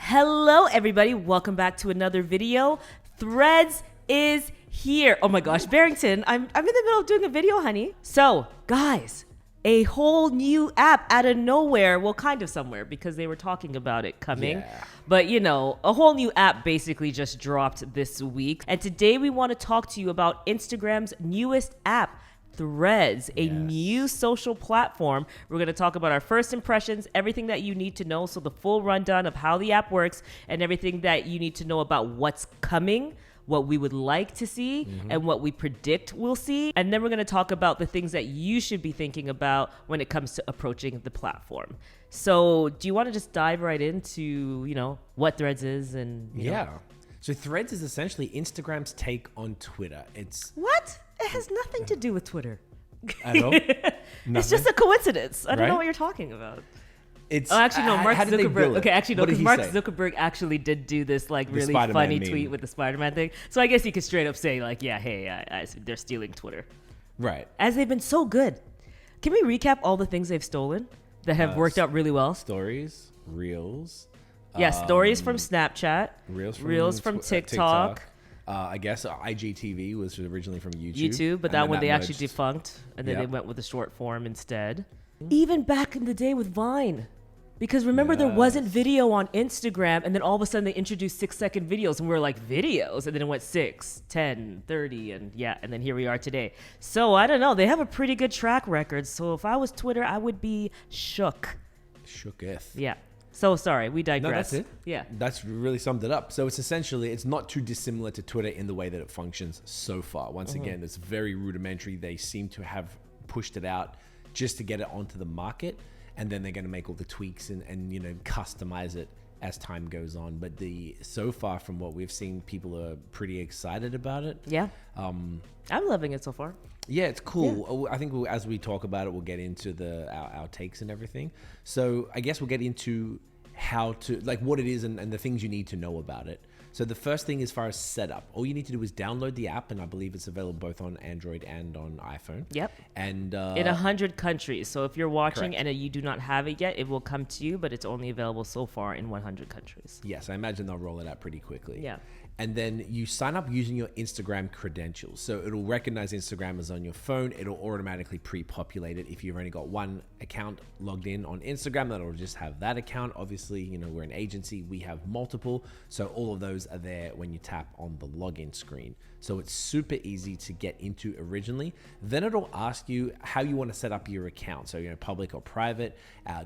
Hello, everybody. Welcome back to another video. Threads is here. Oh my gosh, Barrington, I'm in the middle of doing a video, honey. So, guys, a whole new app out of nowhere. Well, kind of somewhere because they were talking about it coming. Yeah. But, you know, a whole new app basically just dropped this week. And today we want to talk to you about Instagram's newest app, Threads, a new social platform. We're going to talk about our first impressions, everything that you need to know. So the full rundown of how the app works and everything that you need to know about what's coming, what we would like to see, and what we predict we'll see. And then we're going to talk about the things that you should be thinking about when it comes to approaching the platform. So do you want to just dive right into, you know, what Threads is and you know? So Threads is essentially Instagram's take on Twitter. It's What? It has nothing to do with Twitter. at all. It's just a coincidence. I don't know Right? what you're talking about. It's Oh, actually, no. Mark how did they Zuckerberg. bill it? Okay, actually, no, What did because he Mark say? Zuckerberg actually did do this like really Spider-Man funny meme. tweet with the Spider-Man thing. So I guess you could straight up say like, yeah, hey, they're stealing Twitter, Right. as they've been so good. Can we recap all the things they've stolen that have worked out really well? Stories, Reels. Yeah, stories from Snapchat, Reels from TikTok. I guess IGTV was originally from YouTube. YouTube, but and that then one they actually merged. defunct, and then Yeah. they went with the short form instead. Even back in the day with Vine. Because remember, there wasn't video on Instagram, and then all of a sudden they introduced 6-second videos, and we were like, videos? And then it went 6, 10, 30, and then here we are today. So I don't know. They have a pretty good track record. So if I was Twitter, I would be shook. Shooketh. Yeah. So sorry, we No, digress. that's it. Yeah. That's really summed it up. So it's not too dissimilar to Twitter in the way that it functions so far. Once again, it's very rudimentary. They seem to have pushed it out just to get it onto the market, and then they're going to make all the tweaks and you know, customize it as time goes on. But so far from what we've seen, people are pretty excited about it. Yeah. I'm loving it so far. Yeah, it's cool. I think as we talk about it, we'll get into our takes and everything. So I guess we'll get into how to, like, what it is and the things you need to know about it. So the first thing as far as setup, all you need to do is download the app, and I believe it's available both on Android and on iPhone. Yep. And In 100 countries. So if you're watching Correct. and you do not have it yet, it will come to you, but it's only available so far in 100 countries. yes, I imagine they'll roll it out pretty quickly. Yeah. And then you sign up using your Instagram credentials. So it'll recognize Instagram as on your phone. It'll automatically pre-populate it. If you've only got one account logged in on Instagram, that'll just have that account. Obviously, you know, we're an agency. We have multiple. So all of those are there when you tap on the login screen. So it's super easy to get into originally. Then it'll ask you how you want to set up your account. So, you know, public or private.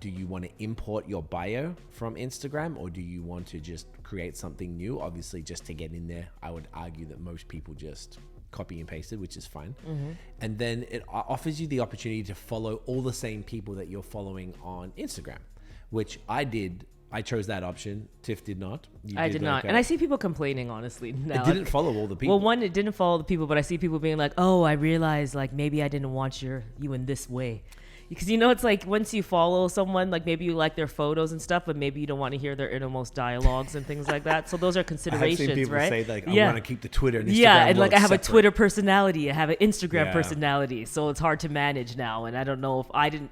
Do you want to import your bio from Instagram, or do you want to just create something new? Obviously, just to get in there, I would argue that most people just copy and pasted, which is fine. And then it offers you the opportunity to follow all the same people that you're following on Instagram, which I did. I chose that option. Tiff did not. You I did not. okay. And I see people complaining, honestly. Now. It didn't follow all the people. Well, one, it didn't follow the people, but I see people being like, oh, I realized, like, maybe I didn't want you in this way. Because, you know, it's like once you follow someone, like maybe you like their photos and stuff, but maybe you don't want to hear their innermost dialogues and things like that. So those are I've considerations, seen people right? say, like, I want to keep the Twitter and Instagram and like world I have a separate. Twitter personality, I have an Instagram Yeah. personality, so it's hard to manage now. And I don't know if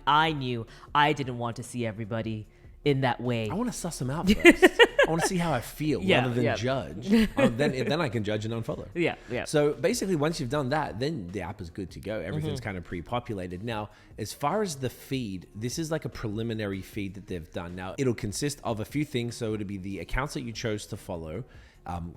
I knew I didn't want to see everybody in that way. I want to suss them out first. I want to see how I feel rather than judge. Then I can judge and unfollow. Yeah. So basically, once you've done that, then the app is good to go. Everything's kind of pre-populated. Now, as far as the feed, this is like a preliminary feed that they've done. Now, it'll consist of a few things. So it'll be the accounts that you chose to follow,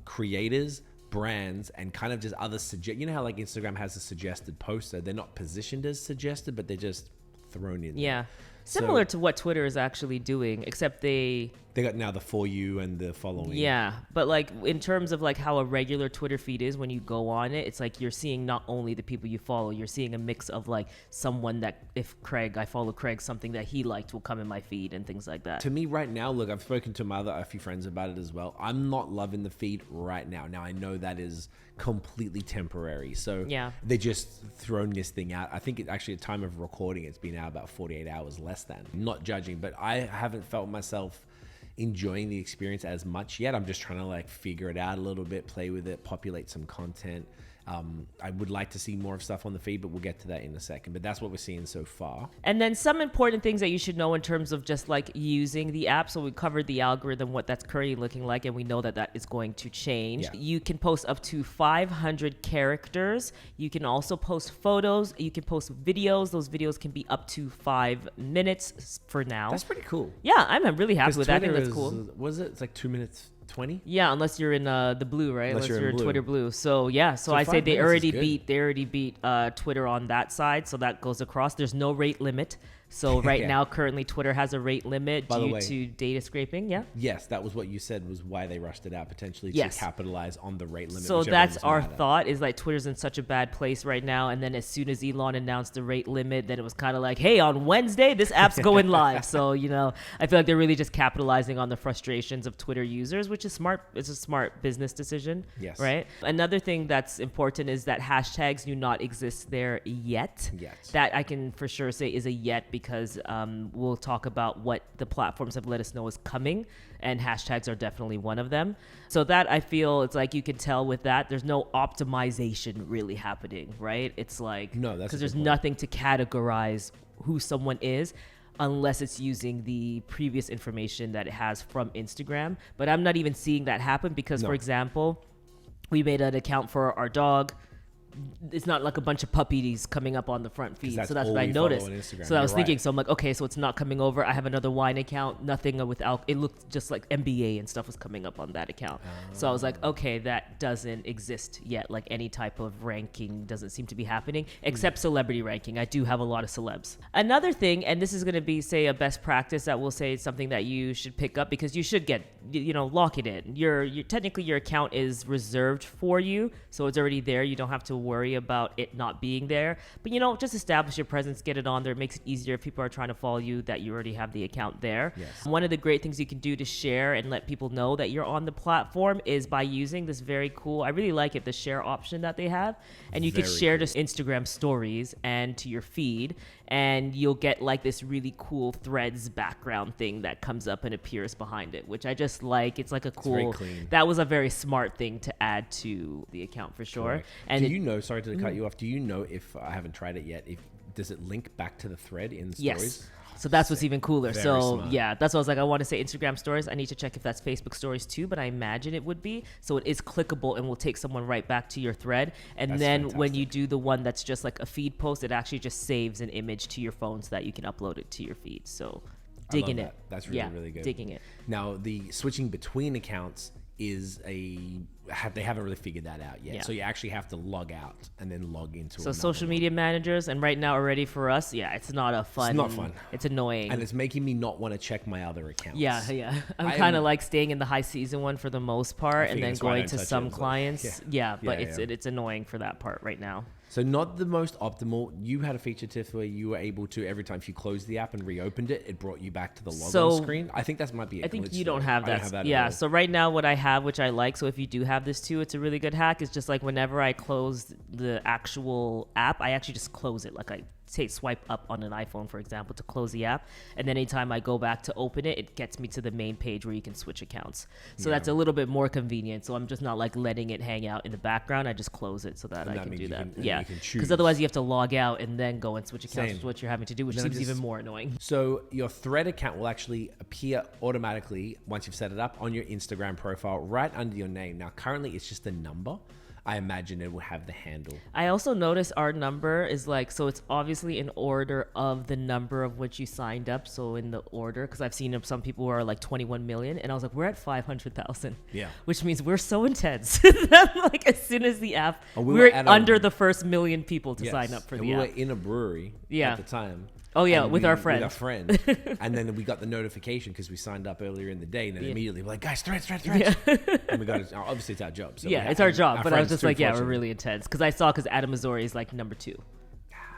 creators, brands, and kind of just other you know how like Instagram has a suggested poster? They're not positioned as suggested, but they're just thrown in. Yeah. there. Similar So to what Twitter is actually doing, except they got now the For You and the following. Yeah, but like in terms of like how a regular Twitter feed is when you go on it, it's like you're seeing not only the people you follow, you're seeing a mix of like someone that if I follow Craig, something that he liked will come in my feed and things like that. To me right now, look, I've spoken to a few friends about it as well. I'm not loving the feed right now. Now I know that is completely temporary. So Yeah. they just thrown this thing out. I think actually at time of recording, it's been out about 48 hours less than. I'm not judging, but I haven't felt myself enjoying the experience as much yet. I'm just trying to like figure it out a little bit, play with it, populate some content. I would like to see more of stuff on the feed, but we'll get to that in a second. But that's what we're seeing so far. And then some important things that you should know in terms of just like using the app. So we covered the algorithm, what that's currently looking like, and we know that that is going to change. Yeah. You can post up to 500 characters. You can also post photos. You can post videos. Those videos can be up to 5 minutes for now. That's pretty cool. Yeah, I'm really happy with that. I think Twitter that's cool. Was it? It's like 2 minutes 20. Yeah, unless you're in the blue, right? Unless you're in blue. Twitter blue. So yeah, so I say 5 they minutes already is good. beat Twitter on that side. So that goes across. There's no rate limit. So right Yeah. now, currently Twitter has a rate limit By the due way- to data scraping. Yeah. Yes, that was what you said was why they rushed it out potentially Yes. to capitalize on the rate limit. So which that's everyone our was mad at. thought, is like Twitter's in such a bad place right now. And then as soon as Elon announced the rate limit, then it was kind of like, hey, on Wednesday, this app's going live. So, I feel like they're really just capitalizing on the frustrations of Twitter users, which is smart. It's a smart business decision. Yes. Right. Another thing that's important is that hashtags do not exist there yet. Yet. That I can for sure say is a yet, because we'll talk about what the platforms have let us know is coming, and hashtags are definitely one of them. So that, I feel, it's like you can tell with that there's no optimization really happening, right? It's like, No, that's a because good there's point. nothing to categorize who someone is unless it's using the previous information that it has from Instagram. But I'm not even seeing that happen because, No. for example, we made an account for our dog. It's not like a bunch of puppies coming up on the front feed. that's So that's all what I we follow noticed. on Instagram. So I was You're thinking, right. so I'm like, okay, so it's not coming over. I have another wine account, nothing with it looked just like NBA and stuff was coming up on that account. So I was like, okay, that doesn't exist yet. Like any type of ranking doesn't seem to be happening, except celebrity ranking. I do have a lot of celebs. Another thing, and this is going to be, say, a best practice that will say something that you should pick up, because you should get, lock it in. Technically your account is reserved for you, so it's already there. You don't have to worry about it not being there. But just establish your presence, get it on there. It makes it easier if people are trying to follow you that you already have the account there. Yes. One of the great things you can do to share and let people know that you're on the platform is by using this very cool, I really like it, the share option that they have. And you can Very share cool. to Instagram stories and to your feed, and you'll get like this really cool Threads background thing that comes up and appears behind it, which I just like. It's like a very cool, clean. that was a very smart thing to add to the account for sure. Correct. And do it- you know, sorry to cut you off, do you know if, I haven't tried it yet, does it link back to the thread in stories? Yes. So that's what's even cooler. Very So smart. yeah, that's what I was like, I want to say Instagram stories. I need to check if that's Facebook stories too, but I imagine it would be. So it is clickable and will take someone right back to your thread. And That's then when fantastic. you do the one that's just like a feed post, it actually just saves an image to your phone so that you can upload it to your feed. So digging that. it. That's really, yeah, really good. Digging it. Now, the switching between accounts is they haven't really figured that out yet. Yeah. So you actually have to log out and then log into So another social one. media managers, and right now already for us, yeah, it's not a fun. It's not fun. It's annoying. And it's making me not want to check my other accounts. Yeah. I'm I'm- kind of like staying in the high season one for the most part, and figured then that's why I going don't to touch it. some It's like, clients. yeah. But Yeah, it's annoying for that part right now. So not the most optimal. You had a feature, Tiff, where you were able to, every time you closed the app and reopened it, it brought you back to the logon So, screen. I think that might be a I think glitch you don't though. have I that. don't have that at Yeah. all. So right now, what I have, which I like, so if you do have this too, it's a really good hack. Is just like whenever I close the actual app, I actually just close it. Like I say, swipe up on an iPhone, for example, to close the app, and then anytime I go back to open it, it gets me to the main page where you can switch accounts. So that's a little bit more convenient. So I'm just not like letting it hang out in the background. I just close it so that And I that can means do you that. can- and Yeah. you can choose. Because otherwise you have to log out and then go and switch accounts, Same. which is what you're having to do, which Then seems just- even more annoying. So your thread account will actually appear automatically once you've set it up on your Instagram profile right under your name. Now, currently it's just a number. I imagine it will have the handle. I also noticed our number is like, so it's obviously in order of the number of which you signed up. So in the order, because I've seen some people who are like 21 million, and I was like, we're at 500,000. Yeah. Which means we're so intense that like as soon as the app, Oh, we we were are at a- under the first million people to Yes. sign up for and the we app. were in a brewery Yeah. at the time. Oh, yeah, And with our friend. With our friend. And then we got the notification because we signed up earlier in the day. And then Yeah. immediately we're like, guys, threads. Yeah. And we got it. Obviously, it's our job. So we Yeah, had- it's our and job. But I was friends just too, like, yeah, we're fortunately. really intense. Because I saw, because Adam Azori is like number 2.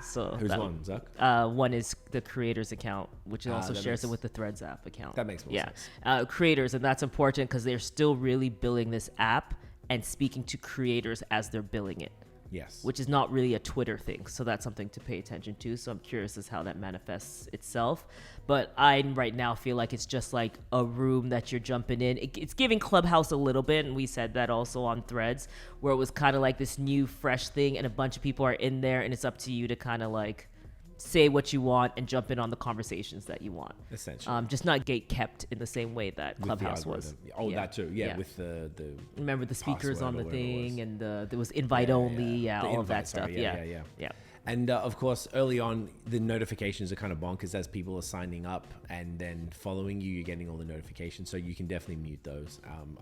So Who's that- one, Zuck? One is the creators account, which also that shares it makes- with the Threads app account. That makes more yeah. sense. Creators, and that's important because they're still really building this app and speaking to creators as they're building it. Yes. which is not really a Twitter thing. So that's something to pay attention to. So I'm curious as how that manifests itself. But I right now feel like it's just like a room that you're jumping in. It's giving Clubhouse a little bit, and we said that also on Threads, where it was kind of like this new fresh thing, and a bunch of people are in there, and it's up to you to kind of like say what you want and jump in on the conversations that you want. Essentially. Just not gate kept in the same way that With the Clubhouse was. algorithm. Oh, that too. Yeah, with the Remember the speakers on the password or whatever it was. thing, and there was invite only, The all of that invite, stuff. sorry, Yeah. And of course, early on, the notifications are kind of bonkers as people are signing up and then following you. You're getting all the notifications, so you can definitely mute those.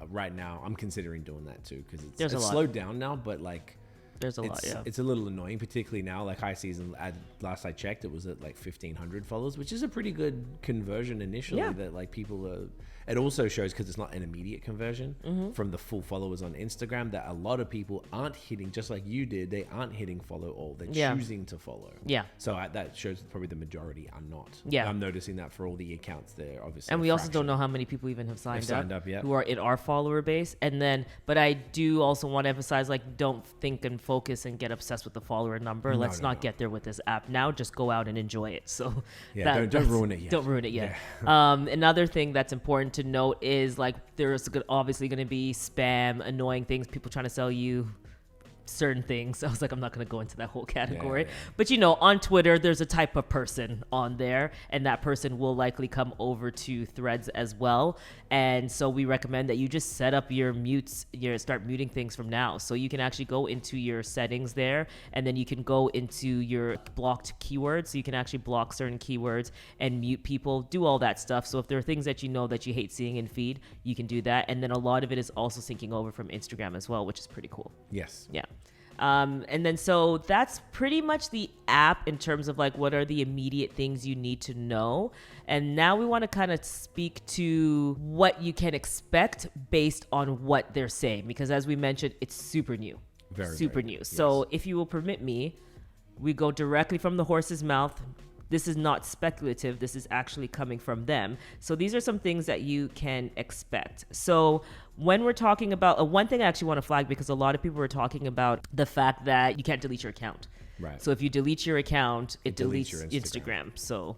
Right now, I'm considering doing that too because There's a it's lot. slowed down now, but like. There's a lot, yeah. It's a little annoying, particularly now. Like high season, last I checked, it was at like 1,500 followers, which is a pretty good conversion initially. Yeah. That like people are. It also shows because it's not an immediate conversion from the full followers on Instagram that a lot of people aren't hitting, just like you did. They aren't hitting follow all. They're choosing to follow. Yeah. So that shows probably the majority are not. Yeah. I'm noticing that for all the accounts there, obviously. And we also don't know how many people even have signed up yet. who are in our follower base. And then, but I do also want to emphasize, like, don't think and focus and get obsessed with the follower number. Let's not get there with this app now. Just go out and enjoy it. So don't ruin it yet. Don't ruin it yet. Another thing that's important to note is like there's obviously going to be spam, annoying things, people trying to sell you certain things. I was like, I'm not going to go into that whole category. But on Twitter, there's a type of person on there, and that person will likely come over to Threads as well. And so we recommend that you just set up your mutes, start muting things from now. So you can actually go into your settings there, and then you can go into your blocked keywords. So you can actually block certain keywords and mute people, do all that stuff. So if there are things that you know that you hate seeing in feed, you can do that. And then a lot of it is also syncing over from Instagram as well, which is pretty cool. Yes. Yeah. And then so that's pretty much the app in terms of like what are the immediate things you need to know. And now we want to kind of speak to what you can expect based on what they're saying, because as we mentioned, it's super new. Super new. Yes. So if you will permit me, we go directly from the horse's mouth. This is not speculative. This is actually coming from them. So these are some things that you can expect. So when we're talking about one thing I actually want to flag, because a lot of people were talking about the fact that you can't delete your account. Right. So if you delete your account, it deletes your Instagram. So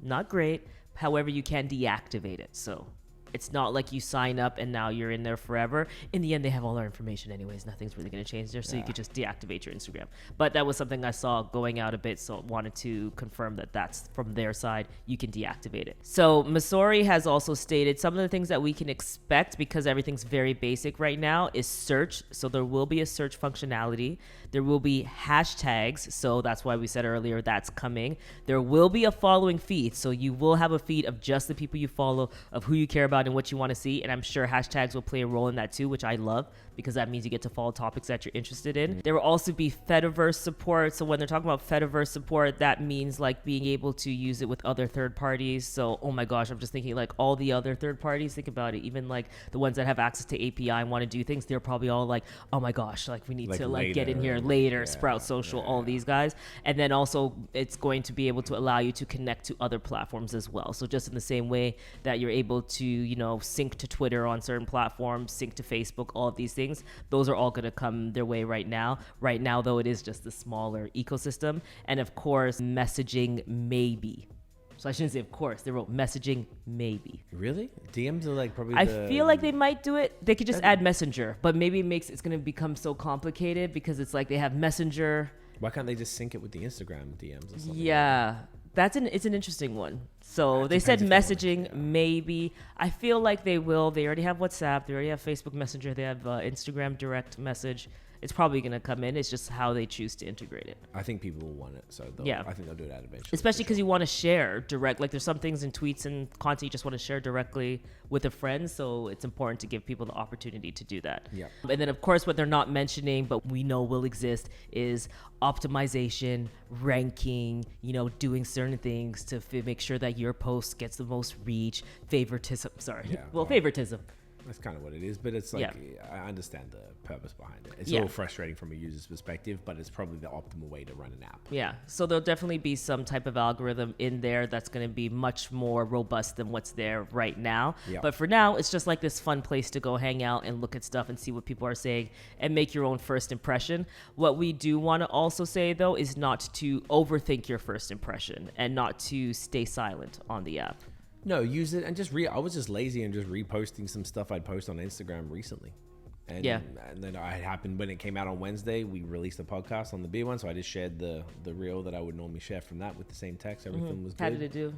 not great. However, you can deactivate it. So it's not like you sign up and now you're in there forever. In the end, they have all our information anyways. Nothing's really going to change there. So you could just deactivate your Instagram. But that was something I saw going out a bit. So I wanted to confirm that that's from their side. You can deactivate it. So Messori has also stated some of the things that we can expect, because everything's very basic right now, is search. So there will be a search functionality. There will be hashtags. So that's why we said earlier that's coming. There will be a following feed. So you will have a feed of just the people you follow, of who you care about and what you want to see. And I'm sure hashtags will play a role in that too, which I love, because that means you get to follow topics that you're interested in. There will also be Fediverse support. So when they're talking about Fediverse support, that means like being able to use it with other third parties. So, oh my gosh, I'm just thinking like all the other third parties, think about it. Even like the ones that have access to API and want to do things, they're probably all like, oh my gosh, like we need to like get in here later, Sprout Social, all these guys. And then also it's going to be able to allow you to connect to other platforms as well. So just in the same way that you're able to, sync to Twitter on certain platforms, sync to Facebook, all of these things, those are all going to come their way right now. Right now, though, it is just the smaller ecosystem. And of course, messaging maybe. So I shouldn't say of course. They wrote messaging maybe. Really? DMs are like probably I feel like they might do it. They could just add Messenger, but maybe it's going to become so complicated because it's like they have Messenger. Why can't they just sync it with the Instagram DMs or something? Yeah. It's an interesting one. So they said messaging, maybe. I feel like they will. They already have WhatsApp. They already have Facebook Messenger. They have Instagram direct message. It's probably going to come in. It's just how they choose to integrate it. I think people will want it. So I think they'll do that eventually. Especially because you want to share direct. Like there's some things in tweets and content you just want to share directly with a friend. So it's important to give people the opportunity to do that. Yeah. And then of course what they're not mentioning, but we know will exist, is optimization, ranking, doing certain things to make sure that your post gets the most reach, favoritism. Sorry. Yeah, favoritism. That's kind of what it is, but it's like, I understand the purpose behind it. It's a little frustrating from a user's perspective, but it's probably the optimal way to run an app. Yeah, so there'll definitely be some type of algorithm in there that's going to be much more robust than what's there right now. Yep. But for now, it's just like this fun place to go hang out and look at stuff and see what people are saying and make your own first impression. What we do want to also say, though, is not to overthink your first impression and not to stay silent on the app. No, use it and just I was just lazy and just reposting some stuff I'd post on Instagram recently. And, and then it happened when it came out on Wednesday. We released a podcast on the beer one, so I just shared the reel that I would normally share from that with the same text. Everything was good. How did it do?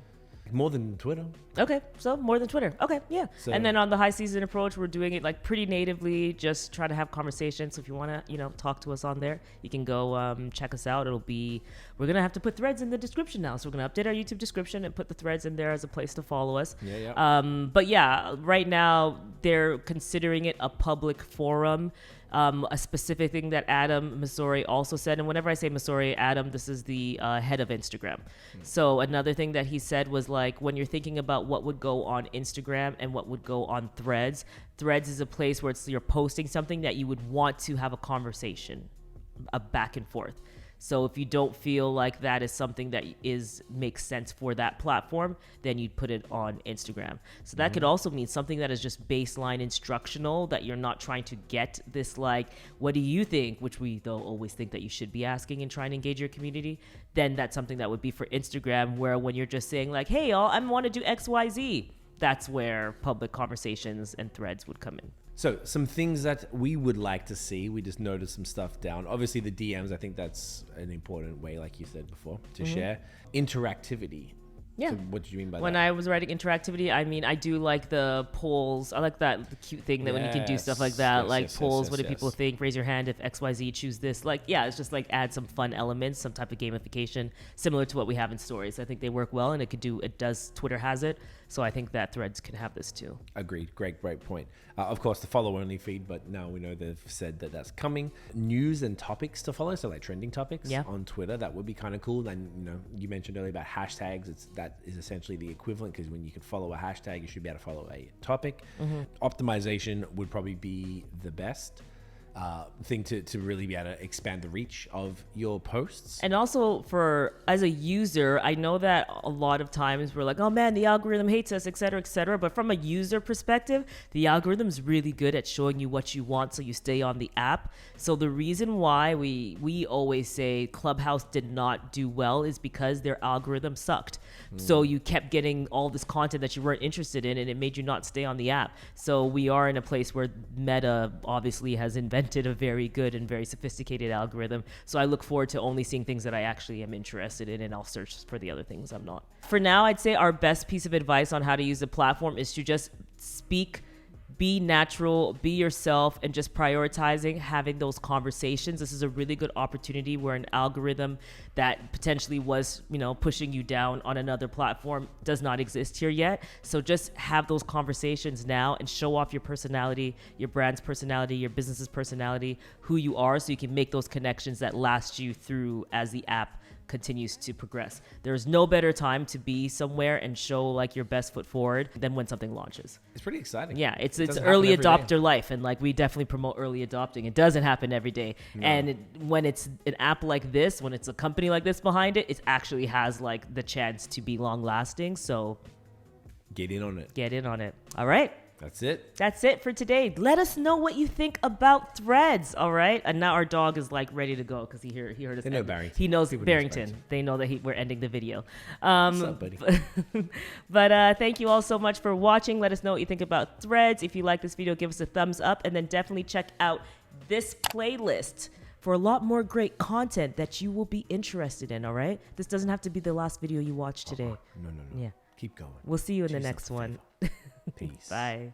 More than Twitter. Okay, so more than Twitter. Okay, yeah. So, and then on the high season approach, we're doing it like pretty natively, just try to have conversations. So if you want to, talk to us on there, you can go check us out. We're going to have to put threads in the description now. So we're going to update our YouTube description and put the threads in there as a place to follow us. But yeah, right now they're considering it a public forum. A specific thing that Adam Mosseri also said, and whenever I say Mosseri, Adam, this is the head of Instagram. So another thing that he said was like, when you're thinking about what would go on Instagram and what would go on Threads, Threads is a place where you're posting something that you would want to have a conversation, a back and forth. So if you don't feel like that is something that makes sense for that platform, then you'd put it on Instagram. So that could also mean something that is just baseline instructional, that you're not trying to get this like, what do you think? Which we though always think that you should be asking and trying to engage your community. Then that's something that would be for Instagram, where when you're just saying like, hey, y'all, I want to do X, Y, Z. That's where public conversations and threads would come in. So some things that we would like to see, we just noted some stuff down. Obviously the DMs, I think that's an important way, like you said before, to share. Interactivity. Yeah. So what do you mean by that? When I was writing interactivity, I mean, I do like the polls. I like the cute thing that when you can do stuff like that, polls. What do people think? Raise your hand if XYZ, choose this. Like, yeah, it's just like add some fun elements, some type of gamification, similar to what we have in stories. I think they work well, and Twitter has it. So I think that Threads can have this too. Agreed. Great point. Of course, the follow-only feed, but now we know they've said that that's coming. News and topics to follow, so like trending topics on Twitter. That would be kind of cool. And you mentioned earlier about hashtags. That is essentially the equivalent, because when you can follow a hashtag, you should be able to follow a topic. Optimization would probably be the best thing to really be able to expand the reach of your posts. And also as a user, I know that a lot of times we're like, oh man, the algorithm hates us, et cetera, but from a user perspective, the algorithm's really good at showing you what you want so you stay on the app. So the reason why we always say Clubhouse did not do well is because their algorithm sucked. So you kept getting all this content that you weren't interested in, and it made you not stay on the app. So we are in a place where Meta obviously has invented a very good and very sophisticated algorithm. So I look forward to only seeing things that I actually am interested in, and I'll search for the other things I'm not. For now, I'd say our best piece of advice on how to use the platform is to just speak, be natural, be yourself, and just prioritizing having those conversations. This is a really good opportunity where an algorithm that potentially was, pushing you down on another platform does not exist here yet. So just have those conversations now and show off your personality, your brand's personality, your business's personality, who you are, so you can make those connections that last you through as the app continues to progress. There's no better time to be somewhere and show like your best foot forward than when something launches. It's pretty exciting. Yeah, it's early adopter life, and like we definitely promote early adopting. It doesn't happen every day. No. And when it's an app like this, when it's a company like this behind it, it actually has like the chance to be long lasting. So get in on it. All right. That's it for today. Let us know what you think about Threads, all right? And now our dog is like ready to go because he heard us. They know Barrington. He knows Barrington. They know that we're ending the video. What's up, buddy? But thank you all so much for watching. Let us know what you think about Threads. If you like this video, give us a thumbs up, and then definitely check out this playlist for a lot more great content that you will be interested in, all right? This doesn't have to be the last video you watch today. No. Yeah. Keep going. We'll see you in the next one. Peace. Bye.